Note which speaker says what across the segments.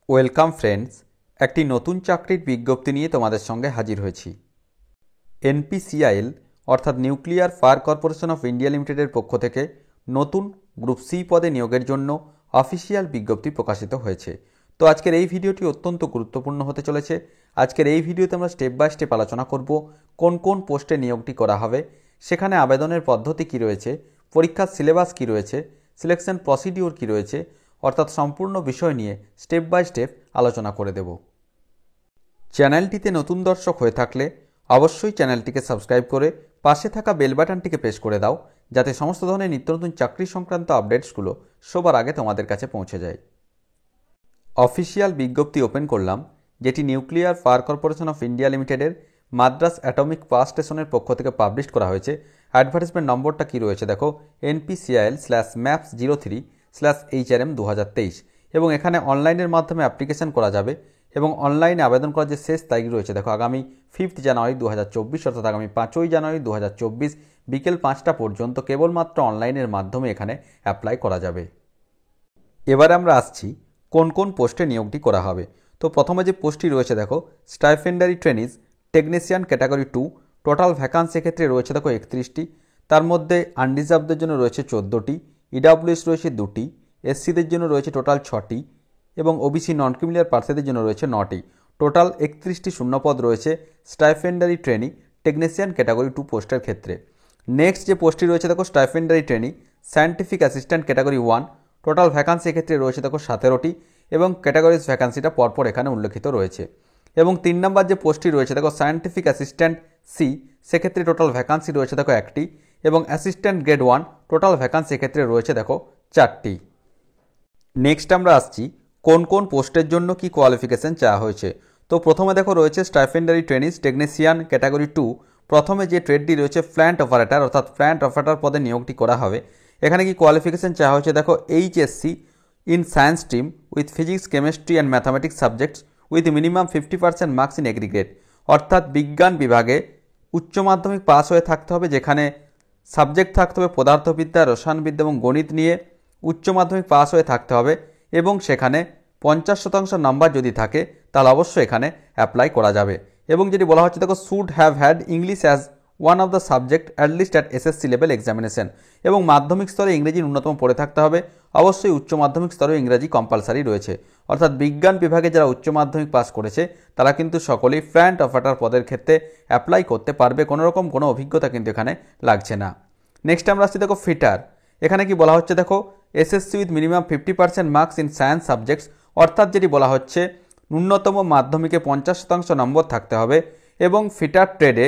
Speaker 1: Welcome friends, একটি নতুন চাকরির বিজ্ঞপ্তি নিয়ে তোমাদের সঙ্গে হাজির হয়েছি। এনপিসিআইএল অর্থাৎ nuclear fire corporation of India লিমিটেডের পক্ষ থেকে নতুন গ্রুপ সি পদে নিয়োগের জন্য অফিসিয়াল বিজ্ঞপ্তি প্রকাশিত হয়েছে। তো আজকের এই ভিডিওটি অত্যন্ত গুরুত্বপূর্ণ হতে চলেছে। আজকের এই ভিডিওতে আমরা স্টেপ বাই স্টেপ আলোচনা করব কোন কোন পোস্টে নিয়োগটি করা হবে, সেখানে আবেদনের পদ্ধতি কী রয়েছে, পরীক্ষার সিলেবাস কী রয়েছে, সিলেকশন প্রসিডিওর কী রয়েছে, অর্থাৎ সম্পূর্ণ বিষয় নিয়ে স্টেপ বাই স্টেপ আলোচনা করে দেব। চ্যানেলটিতে নতুন দর্শক হয়ে থাকলে অবশ্যই চ্যানেলটিকে সাবস্ক্রাইব করে পাশে থাকা বেল বাটনটিকে প্রেস করে দাও, যাতে সমস্ত ধরনের নিত্য নতুন চাকরি সংক্রান্ত আপডেটসগুলো সবার আগে তোমাদের কাছে পৌঁছে যায়। অফিসিয়াল বিজ্ঞপ্তি ওপেন করলাম, যেটি nuclear fire corporation of India লিমিটেডের মাদ্রাস অ্যাটমিক পাওয়ার স্টেশনের পক্ষ থেকে পাবলিশ করা হয়েছে। অ্যাডভার্টাইজমেন্ট নম্বরটা কী রয়েছে দেখো, NPCIL/MAPS03/HRM2023, এবং এখানে অনলাইনের মাধ্যমে অ্যাপ্লিকেশন করা যাবে এবং অনলাইনে আবেদন করার যে শেষ তারিখ রয়েছে দেখো, আগামী 5 জানুয়ারি 2024, অর্থাৎ আগামী 5 জানুয়ারি 2024 বিকেল 5টা পর্যন্ত কেবলমাত্র অনলাইনের মাধ্যমে এখানে অ্যাপ্লাই করা যাবে। এবারে আমরা আসছি কোন কোন পোস্টে নিয়োগটি করা হবে। তো প্রথমে যে পোস্টটি রয়েছে দেখো, স্টাইপেন্ডারি trainees technician category 2, total vacancy ক্ষেত্রে রয়েছে দেখো 31টি, তার মধ্যে আনরিজার্ভদের জন্য রয়েছে 14টি, ইডাব্লিউএস রয়েছে 2টি, এসসিদের জন্য রয়েছে টোটাল 6টি এবং ওবিসি নন ক্রিমিলিয়ার প্রার্থীদের জন্য রয়েছে 9টি। টোটাল 31টি শূন্যপদ রয়েছে স্টাইপেন্ডারি ট্রেনি টেকনিশিয়ান ক্যাটাগরি 2 পোস্টের ক্ষেত্রে। নেক্সট যে পোস্টটি রয়েছে দেখো, stipendiary trainee scientific assistant category 1, total vacancy ক্ষেত্রে রয়েছে দেখো 17টি এবং ক্যাটাগরিজ ভ্যাকান্সিটা পরপর এখানে উল্লেখিত রয়েছে। এবং 3 নম্বর যে পোস্টটি রয়েছে দেখো, সায়েন্টিফিক অ্যাসিস্ট্যান্ট সি, সেক্ষেত্রে টোটাল ভ্যাকান্সি রয়েছে দেখো 1টি এবং অ্যাসিস্ট্যান্ট গ্রেড 1 টোটাল ভ্যাকান্সি ক্ষেত্রে রয়েছে দেখো 4টি। নেক্সট আমরা আসছি কোন কোন পোস্টের জন্য কি কোয়ালিফিকেশন চাওয়া হয়েছে। তো প্রথমে দেখো রয়েছে স্টাইপেন্ডারি ট্রেনিজ টেকনিশিয়ান ক্যাটাগরি 2, প্রথমে যে ট্রেডটি রয়েছে প্ল্যান্ট অপারেটর, অর্থাৎ প্ল্যান্ট অপারেটর পদে নিয়োগটি করা হবে। এখানে কি কোয়ালিফিকেশন চাওয়া হয়েছে দেখো, HSC in science stream with physics chemistry and mathematics subjects with minimum 50% marks in aggregate, অর্থাৎ বিজ্ঞান বিভাগে উচ্চ মাধ্যমিক পাস হয়ে থাকতে হবে, যেখানে সাবজেক্ট থাকতে হবে পদার্থবিদ্যা, রসায়নবিদ্যা এবং গণিত নিয়ে উচ্চ মাধ্যমিক পাস হয়ে থাকতে হবে এবং সেখানে 50% নাম্বার যদি থাকে তাহলে অবশ্যই এখানে অ্যাপ্লাই করা যাবে। এবং যেটি বলা হচ্ছে দেখো, should have had English as one of the subject at least at SSC level examination, এবং মাধ্যমিক স্তরে ইংরেজি ন্যূনতম পড়ে থাকতে হবে। অবশ্যই উচ্চ মাধ্যমিক স্তরেও ইংরেজি কম্পালসারি রয়েছে, অর্থাৎ বিজ্ঞান বিভাগে যারা উচ্চ মাধ্যমিক পাস করেছে তারা কিন্তু সকলেই প্ল্যান্ট অপারেটর পদের ক্ষেত্রে অ্যাপ্লাই করতে পারবে, কোনোরকম কোনো অভিজ্ঞতা কিন্তু এখানে লাগছে না। নেক্সট আমরা আসছি দেখো ফিটার, এখানে কি বলা হচ্ছে দেখো, SSC with minimum 50% marks in science subjects, অর্থাৎ যেটি বলা হচ্ছে ন্যূনতম মাধ্যমিকে 50% নম্বর থাকতে হবে এবং ফিটার ট্রেডে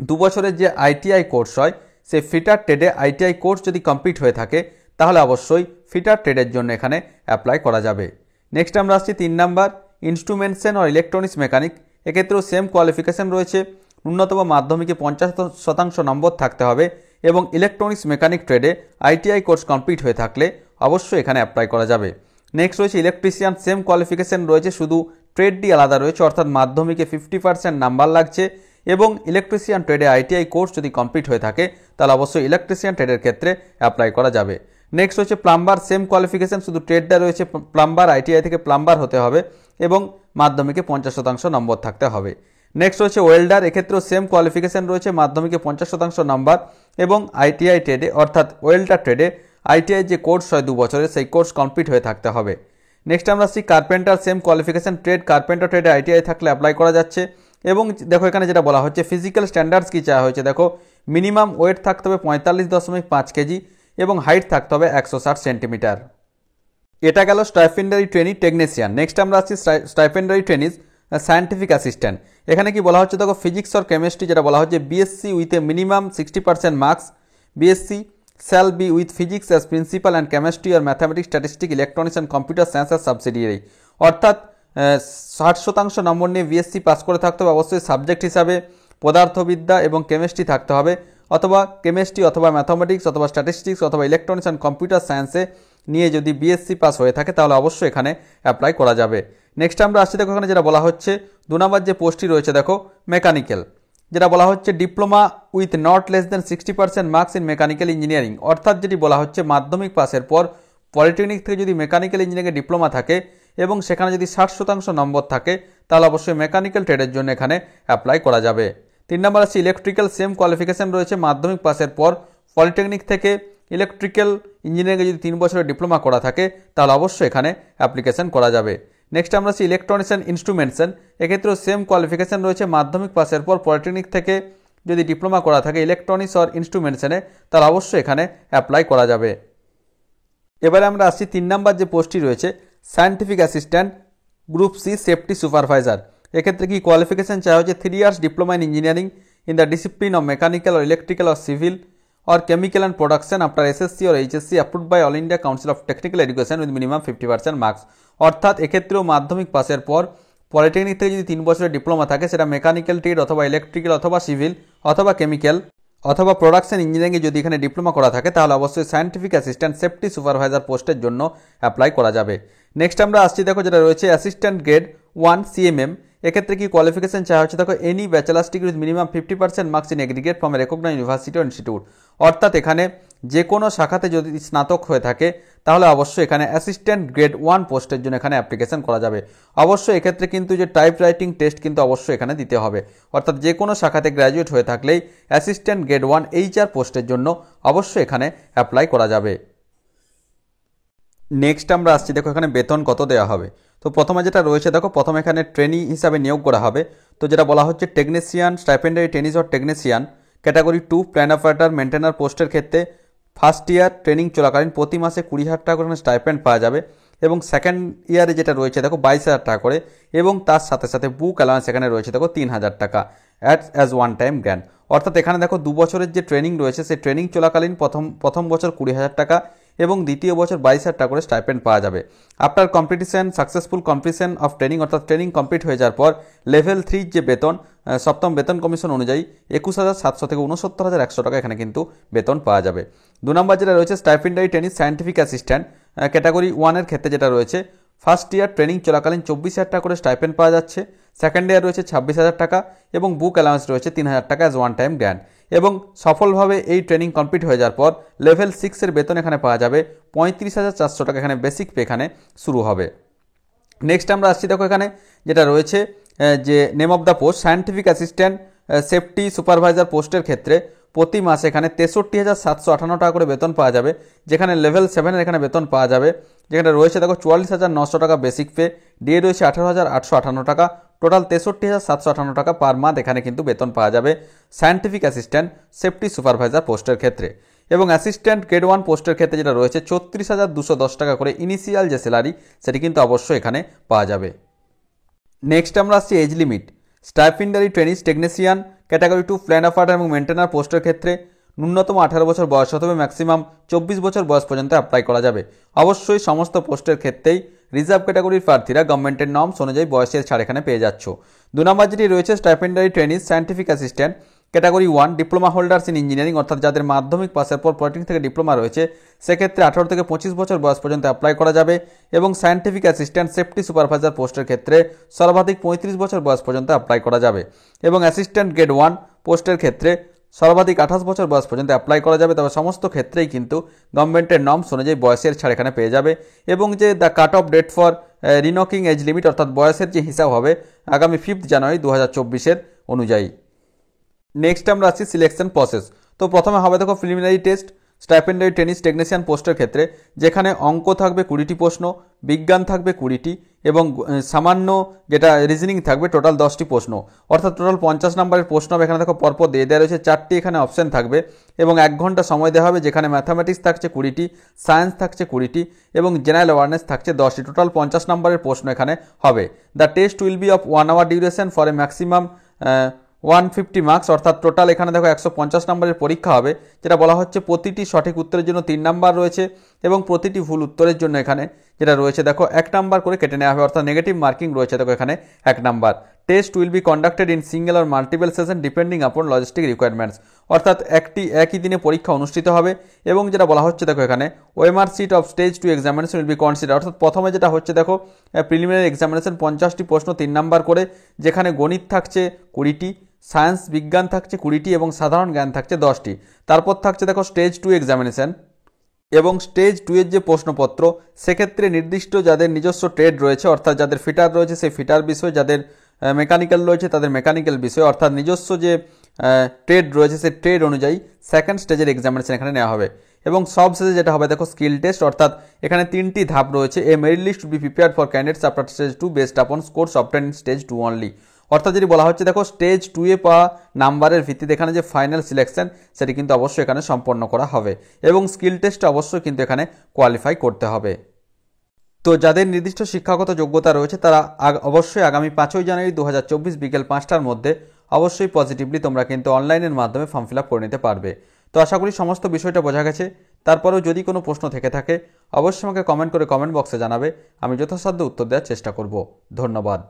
Speaker 1: 2 বছরের যে ITI কোর্স হয়, সেই ফিটার ট্রেডে ITI কোর্স যদি কমপ্লিট হয়ে থাকে তাহলে অবশ্যই ফিটার ট্রেডের জন্য এখানে অ্যাপ্লাই করা যাবে। নেক্সট আমরা আসছি 3 নাম্বার ইনস্ট্রুমেন্টেশন আর ইলেকট্রনিক্স মেকানিক, এক্ষেত্রেও সেম কোয়ালিফিকেশন রয়েছে, ন্যূনতম মাধ্যমিকে 50% নম্বর থাকতে হবে এবং ইলেকট্রনিক্স মেকানিক ট্রেডে ITI কোর্স কমপ্লিট হয়ে থাকলে অবশ্যই এখানে অ্যাপ্লাই করা যাবে। নেক্সট রয়েছে ইলেকট্রিশিয়ান, সেম কোয়ালিফিকেশন রয়েছে, শুধু ট্রেডটি আলাদা রয়েছে, অর্থাৎ মাধ্যমিকে 50% নাম্বার লাগছে এবং ইলেকট্রিশিয়ান ট্রেডে ITI কোর্স যদি কমপ্লিট হয়ে থাকে তাহলে অবশ্যই ইলেকট্রিশিয়ান ট্রেডের ক্ষেত্রে অ্যাপ্লাই করা যাবে। নেক্সট হচ্ছে প্লাম্বার, সেম কোয়ালিফিকেশন, শুধু ট্রেডটা রয়েছে প্লাম্বার, ITI থেকে প্লাম্বার হতে হবে এবং মাধ্যমিকে 50% নম্বর থাকতে হবে। নেক্সট হচ্ছে ওয়েল্ডার, এক্ষেত্রেও সেম কোয়ালিফিকেশন রয়েছে, মাধ্যমিকে 50% নাম্বার এবং ITI ট্রেডে অর্থাৎ ওয়েল্ডার ট্রেডে ITI যে কোর্স হয় 2 বছরের, সেই কোর্স কমপ্লিট হয়ে থাকতে হবে। নেক্সট আমরা আসছি carpenter, same qualification, trade carpenter ট্রেডে ITI থাকলে অ্যাপ্লাই করা যাচ্ছে। এবং দেখো এখানে যেটা বলা হচ্ছে ফিজিক্যাল স্ট্যান্ডার্ডস কী চাওয়া হয়েছে দেখো, মিনিমাম ওয়েট থাকতে হবে 45.5 কেজি এবং হাইট থাকতে হবে 160 সেন্টিমিটার। এটা গেল স্টাইপেন্ডারি ট্রেনি টেকনিশিয়ান। নেক্সট আমরা আসছি স্টাইপেন্ডারি ট্রেনিজ সায়েন্টিফিক অ্যাসিস্ট্যান্ট, এখানে কি বলা হচ্ছে দেখো, ফিজিক্স অর কেমিস্ট্রি, যেটা বলা হচ্ছে BSc with a minimum 60% marks, BSc shall be with physics as principal and chemistry or mathematics, statistics, electronics and computer science as subsidiary, অর্থাৎ 60% নম্বর নিয়ে BSc পাস করে থাকতে হবে, অবশ্যই সাবজেক্ট হিসাবে পদার্থবিদ্যা এবং কেমিস্ট্রি থাকতে হবে, অথবা কেমিস্ট্রি অথবা ম্যাথামেটিক্স অথবা স্ট্যাটিস্টিক্স অথবা ইলেকট্রনিক্স অ্যান্ড কম্পিউটার সায়েন্সে নিয়ে যদি BSc পাস হয়ে থাকে তাহলে অবশ্যই এখানে অ্যাপ্লাই করা যাবে। নেক্সট আমরা আসছি দেখো, এখানে যেটা বলা হচ্ছে 2 নম্বর যে পোস্টটি রয়েছে দেখো, মেকানিক্যাল, যেটা বলা হচ্ছে diploma with not less than 60% marks in mechanical engineering, অর্থাৎ যেটি বলা হচ্ছে মাধ্যমিক পাসের পর পলিটেকনিক থেকে যদি মেকানিক্যাল ইঞ্জিনিয়ারিংয়ে ডিপ্লোমা থাকে এবং সেখানে যদি 60% নম্বর থাকে তাহলে অবশ্যই মেকানিক্যাল ট্রেডের জন্য এখানে অ্যাপ্লাই করা যাবে। 3 নম্বর আছে ইলেকট্রিক্যাল, সেম কোয়ালিফিকেশন রয়েছে, মাধ্যমিক পাসের পর পলিটেকনিক থেকে ইলেকট্রিক্যাল ইঞ্জিনিয়ারিংয়ে যদি 3 বছরের ডিপ্লোমা করা থাকে তাহলে অবশ্যই এখানে অ্যাপ্লিকেশন করা যাবে। নেক্সট আমরা আছি ইলেকট্রনিক্স অ্যান্ড ইনস্ট্রুমেন্টস, এক্ষেত্রেও সেম কোয়ালিফিকেশন রয়েছে, মাধ্যমিক পাসের পর পলিটেকনিক থেকে যদি ডিপ্লোমা করা থাকে ইলেকট্রনিক্স অর ইনস্ট্রুমেন্টসে তাহলে অবশ্যই এখানে অ্যাপ্লাই করা যাবে। এবারে আমরা আসছি 3 নম্বর যে পোস্টটি রয়েছে scientific assistant group C safety supervisor. এক্ষেত্রে কি কোয়ালিফিকেশন চাওয়া হচ্ছে 3 years diploma in engineering in the discipline of mechanical or electrical or civil or chemical and production after SSC or HSC approved by All India Council of Technical Education with minimum 50% marks। অর্থাৎ এক্ষেত্রেও মাধ্যমিক পাসের পর polytechnic থেকে যদি 3 বছরের diploma থাকে সেটা মেকানিক্যাল ট্রেড অথবা ইলেকট্রিক্যাল অথবা সিভিল অথবা কেমিক্যাল অথবা প্রোডাকশন ইঞ্জিনিয়ারিংয়ে যদি এখানে ডিপ্লোমা করা থাকে তাহলে অবশ্যই সায়েন্টিফিক অ্যাসিস্ট্যান্ট সেফটি সুপারভাইজার পোস্টের জন্য অ্যাপ্লাই করা যাবে। নেক্সট আমরা আসছি দেখো যেটা রয়েছে অ্যাসিস্ট্যান্ট গ্রেড 1 CMM। এক্ষেত্রে কি কোয়ালিফিকেশন চাওয়া হচ্ছে দেখো any bachelors degree with minimum 50% marks in aggregate from recognised university ও ইনস্টিটিউট। অর্থাৎ এখানে যে কোনো শাখাতে যদি স্নাতক হয়ে থাকে তাহলে অবশ্যই এখানে অ্যাসিস্ট্যান্ট গ্রেড 1 পোস্টের জন্য এখানে অ্যাপ্লিকেশন করা যাবে। অবশ্যই এক্ষেত্রে কিন্তু যে টাইপ রাইটিং টেস্ট কিন্তু অবশ্যই এখানে দিতে হবে। অর্থাৎ যে কোনো শাখাতে গ্র্যাজুয়েট হয়ে থাকলেই অ্যাসিস্ট্যান্ট গ্রেড 1 HR পোস্টের জন্য অবশ্যই এখানে অ্যাপ্লাই করা যাবে। নেক্সট আমরা আসছি দেখো এখানে বেতন কত দেওয়া হবে। তো প্রথমে যেটা রয়েছে দেখো প্রথমে এখানে ট্রেনি হিসাবে নিয়োগ করা হবে। তো যেটা বলা হচ্ছে technician stipendiary trainees or technician category 2 plant operator maintainer পোস্টের ক্ষেত্রে ফার্স্ট ইয়ার ট্রেনিং চলাকালীন প্রতি মাসে 20,000 টাকা করে স্টাইপেন্ড পাওয়া যাবে এবং সেকেন্ড ইয়ারে যেটা রয়েছে দেখো 22,000 টাকা করে এবং তার সাথে সাথে বুক অ্যালাউন্স এখানে রয়েছে দেখো 3,000 টাকা অ্যাজ ওয়ান টাইম গ্র্যান্ট। অর্থাৎ এখানে দেখো 2 বছরের যে ট্রেনিং রয়েছে সেই ট্রেনিং চলাকালীন প্রথম বছর 20,000 টাকা এবং দ্বিতীয় বছর 22,000 টাকা করে স্টাইপেন্ড পাওয়া যাবে। After competition successful completion of training অর্থাৎ ট্রেনিং কমপ্লিট হয়ে যাওয়ার পর লেভেল 3 যে বেতন সপ্তম বেতন কমিশন অনুযায়ী 21,700 থেকে 69,100 টাকা এখানে কিন্তু বেতন পাওয়া যাবে। 2 নম্বর যেটা রয়েছে স্টাইপেন্ডারি টেনিস সায়েন্টিফিক অ্যাসিস্ট্যান্ট ক্যাটাগরি 1 এর ক্ষেত্রে যেটা রয়েছে ফার্স্ট ইয়ার ট্রেনিং চলাকালীন 24,000 টাকা করে স্টাইপেন্ড পাওয়া যাচ্ছে, সেকেন্ড ইয়ার রয়েছে 26,000 টাকা এবং বুক অ্যালাউন্স রয়েছে 3,000 টাকা অ্যাজ ওয়ান টাইম গ্র্যান্ট এবং সফলভাবে এই ট্রেনিং কমপ্লিট হয়ে যাওয়ার পর লেভেল 6 এর বেতন এখানে পাওয়া যাবে 35,400 টাকা এখানে বেসিক পে এখানে শুরু হবে। নেক্সট আমরা আসছি দেখো এখানে যেটা রয়েছে যে name of the post scientific assistant safety supervisor পোস্টের ক্ষেত্রে প্রতি মাসে এখানে 63,758 টাকা করে বেতন পাওয়া যাবে, যেখানে লেভেল 7 এর এখানে বেতন পাওয়া যাবে, যেখানে রয়েছে দেখো 44,900 টাকা বেসিক পে, ডিএ রয়েছে 18,858 টাকা, টোটাল 63,758 টাকা পার মান্থ এখানে কিন্তু বেতন পাওয়া যাবে সায়েন্টিফিক অ্যাসিস্ট্যান্ট সেফটি সুপারভাইজার পোস্টের ক্ষেত্রে। এবং অ্যাসিস্ট্যান্ট গ্রেড 1 পোস্টের ক্ষেত্রে যেটা রয়েছে 34,210 টাকা করে ইনিশিয়াল যে স্যালারি সেটি কিন্তু অবশ্যই এখানে পাওয়া যাবে। নেক্সট আমরা আসছি age limit stipendiary trainees technician category 2 plant operator এবং মেনটেনার পোস্টের ক্ষেত্রে ন্যূনতম 18 বছর বয়স হতে হবে, ম্যাক্সিমাম 24 বছর বয়স পর্যন্ত অ্যাপ্লাই করা যাবে। অবশ্যই সমস্ত পোস্টের ক্ষেত্রেই রিজার্ভ ক্যাটাগরির প্রার্থীরা গভর্নমেন্টের নর্মস অনুযায়ী বয়সের ছাড় এখানে পেয়ে যাচ্ছ। 2 নম্বর যেটি রয়েছে stipendiary trainees scientific assistant category 1 diploma holders in engineering অর্থাৎ যাদের মাধ্যমিক পাসের পর পলিটেকনিক থেকে ডিপ্লোমা রয়েছে সেক্ষেত্রে 18 থেকে 25 বছর বয়স পর্যন্ত অ্যাপ্লাই করা যাবে এবং সায়েন্টিফিক অ্যাসিস্ট্যান্ট সেফটি সুপারভাইজার পোস্টের ক্ষেত্রে সর্বাধিক 35 বছর বয়স পর্যন্ত অ্যাপ্লাই করা যাবে এবং অ্যাসিস্ট্যান্ট গ্রেড 1 পোস্টের ক্ষেত্রে সর্বাধিক 28 বছর বয়স পর্যন্ত অ্যাপ্লাই করা যাবে। তবে সমস্ত ক্ষেত্রেই কিন্তু গভর্নমেন্টের নর্মস অনুযায়ী বয়সের ছাড় এখানে পেয়ে যাবে এবং যে the cut off date for reckoning age limit অর্থাৎ বয়সের যে হিসাব হবে আগামী 5 জানুয়ারি 2024 অনুযায়ী। নেক্সট আমরা আসছি সিলেকশন প্রসেস। তো প্রথমে হবে দেখো প্রিলিমিনারি টেস্ট স্টাইপেন্ডারি টেনিস টেকনিশিয়ান পোস্টের ক্ষেত্রে, যেখানে অঙ্ক থাকবে 20টি প্রশ্ন, বিজ্ঞান থাকবে 20টি এবং সামান্য যেটা রিজনিং থাকবে টোটাল 10টি প্রশ্ন, অর্থাৎ টোটাল 50 নম্বরের প্রশ্ন হবে। এখানে দেখো পরপর দিয়ে দেওয়া রয়েছে 4টি এখানে অপশন থাকবে এবং 1 ঘন্টা সময় দেওয়া হবে, যেখানে ম্যাথামেটিক্স থাকছে 20টি, সায়েন্স থাকছে 20টি এবং জেনারেল অ্যাওয়ারনেস থাকছে 10টি। টোটাল 50 নম্বরের প্রশ্ন এখানে হবে। The test will be of 1 hour duration for a maximum 150 marks, অর্থাৎ টোটাল এখানে দেখো 150 নম্বরের পরীক্ষা হবে, যেটা বলা হচ্ছে প্রতিটি সঠিক উত্তরের জন্য 3 নাম্বার রয়েছে এবং প্রতিটি ভুল উত্তরের জন্য এখানে যেটা রয়েছে দেখো 1 নাম্বার করে কেটে নেওয়া হবে, অর্থাৎ নেগেটিভ মার্কিং রয়েছে দেখো এখানে 1 number. Test will be conducted in single or multiple session depending আপন লজিস্টিক রিকোয়ারমেন্টস, অর্থাৎ একই দিনে পরীক্ষা অনুষ্ঠিত হবে এবং যেটা বলা হচ্ছে দেখো এখানে OMR sheet of stage 2 examination will be consider, অর্থাৎ প্রথমে যেটা হচ্ছে দেখো প্রিলিমিনারি এক্সামিনেশন 50টি প্রশ্ন 3 নাম্বার করে, যেখানে গণিত থাকছে 20টি, সায়েন্স বিজ্ঞান থাকছে 20টি এবং সাধারণ জ্ঞান থাকছে 10টি। তারপর থাকছে দেখো স্টেজ 2 এক্সামিনেশন এবং স্টেজ 2 এর যে প্রশ্নপত্র সেক্ষেত্রে নির্দিষ্ট যাদের নিজস্ব ট্রেড রয়েছে অর্থাৎ যাদের ফিটার রয়েছে সেই ফিটার বিষয়, যাদের মেকানিক্যাল রয়েছে তাদের মেকানিক্যাল বিষয় অর্থাৎ নিজস্ব যে ট্রেড রয়েছে সেই ট্রেড অনুযায়ী সেকেন্ড স্টেজের এক্সামিনেশন এখানে নেওয়া হবে। এবং সবশেষে যেটা হবে দেখো স্কিল টেস্ট, অর্থাৎ এখানে 3টি ধাপ রয়েছে। A merit list be prepared for candidates after stage 2 based upon scores obtained in stage 2 only. অর্থাৎ যদি বলা হচ্ছে দেখো স্টেজ 2 এ পাওয়া নাম্বারের ভিত্তিতে এখানে যে ফাইনাল সিলেকশন সেটি কিন্তু অবশ্যই এখানে সম্পন্ন করা হবে এবং স্কিল টেস্টে অবশ্যই কিন্তু এখানে কোয়ালিফাই করতে হবে। তো যাদের নির্দিষ্ট শিক্ষাগত যোগ্যতা রয়েছে তারা অবশ্যই আগামী 5ই জানুয়ারি 2024 বিকেল 5টার মধ্যে অবশ্যই পজিটিভলি তোমরা কিন্তু অনলাইনের মাধ্যমে ফর্ম ফিল আপ করে নিতে পারবে। তো আশা করি সমস্ত বিষয়টা বোঝা গেছে। তারপরেও যদি কোনো প্রশ্ন থেকে থাকে অবশ্যই আমাকে কমেন্ট করে কমেন্ট বক্সে জানাবে, আমি যথাসাধ্য উত্তর দেওয়ার চেষ্টা করব। ধন্যবাদ।